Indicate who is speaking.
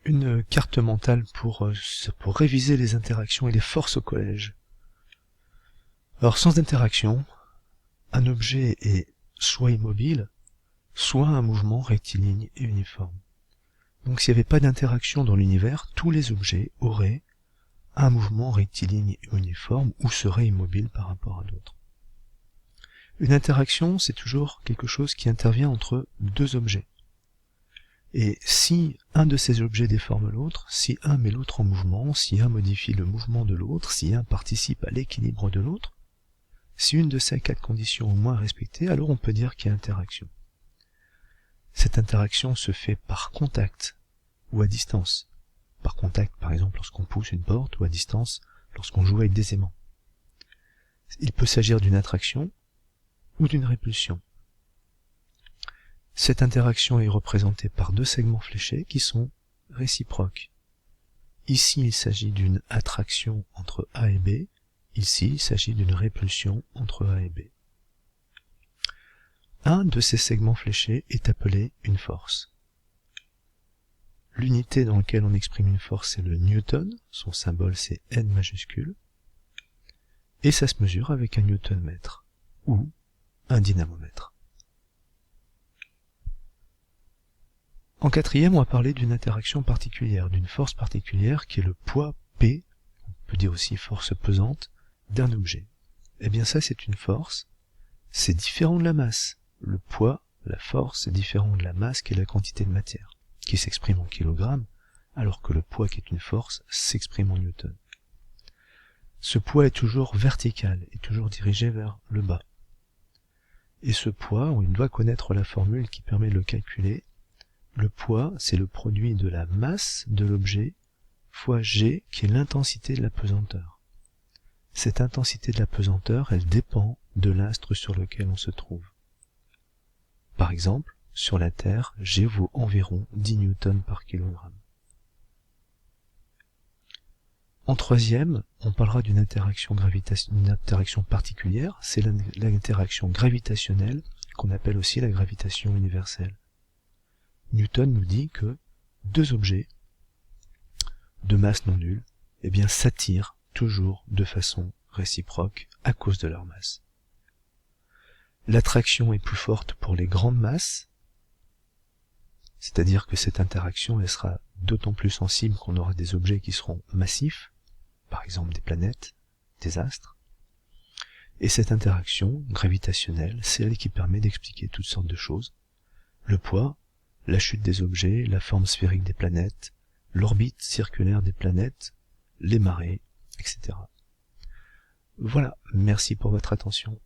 Speaker 1: Une carte mentale pour réviser les interactions et les forces au collège. Alors sans interaction, un objet est soit immobile, soit un mouvement rectiligne et uniforme. Donc s'il n'y avait pas d'interaction dans l'univers, tous les objets auraient un mouvement rectiligne et uniforme ou seraient immobiles par rapport à d'autres. Une interaction, c'est toujours quelque chose qui intervient entre deux objets. Et si un de ces objets déforme l'autre, si un met l'autre en mouvement, si un modifie le mouvement de l'autre, si un participe à l'équilibre de l'autre, si une de ces quatre conditions au moins est respectée, alors on peut dire qu'il y a interaction. Cette interaction se fait par contact ou à distance. Par contact, par exemple, lorsqu'on pousse une porte, ou à distance, lorsqu'on joue avec des aimants. Il peut s'agir d'une attraction ou d'une répulsion. Cette interaction est représentée par deux segments fléchés qui sont réciproques. Ici, il s'agit d'une attraction entre A et B. Ici, il s'agit d'une répulsion entre A et B. Un de ces segments fléchés est appelé une force. L'unité dans laquelle on exprime une force, c'est le newton. Son symbole, c'est N majuscule. Et ça se mesure avec un newton-mètre ou un dynamomètre. En quatrième, on va parler d'une interaction particulière, d'une force particulière qui est le poids P, on peut dire aussi force pesante, d'un objet. Eh bien ça, c'est une force, c'est différent de la masse. Le poids, la force, c'est différent de la masse qui est la quantité de matière, qui s'exprime en kilogrammes, alors que le poids qui est une force s'exprime en newton. Ce poids est toujours vertical, est toujours dirigé vers le bas. Et ce poids, on doit connaître la formule qui permet de le calculer. Le poids, c'est le produit de la masse de l'objet fois G, qui est l'intensité de la pesanteur. Cette intensité de la pesanteur, elle dépend de l'astre sur lequel on se trouve. Par exemple, sur la Terre, G vaut environ 10 newtons par kilogramme. En troisième, on parlera d'une interaction particulière, c'est l'interaction gravitationnelle, qu'on appelle aussi la gravitation universelle. Newton nous dit que deux objets de masse non nulle, eh bien, s'attirent toujours de façon réciproque à cause de leur masse. L'attraction est plus forte pour les grandes masses, c'est-à-dire que cette interaction elle sera d'autant plus sensible qu'on aura des objets qui seront massifs, par exemple des planètes, des astres. Et cette interaction gravitationnelle, c'est elle qui permet d'expliquer toutes sortes de choses. Le poids, la chute des objets, la forme sphérique des planètes, l'orbite circulaire des planètes, les marées, etc. Voilà, merci pour votre attention.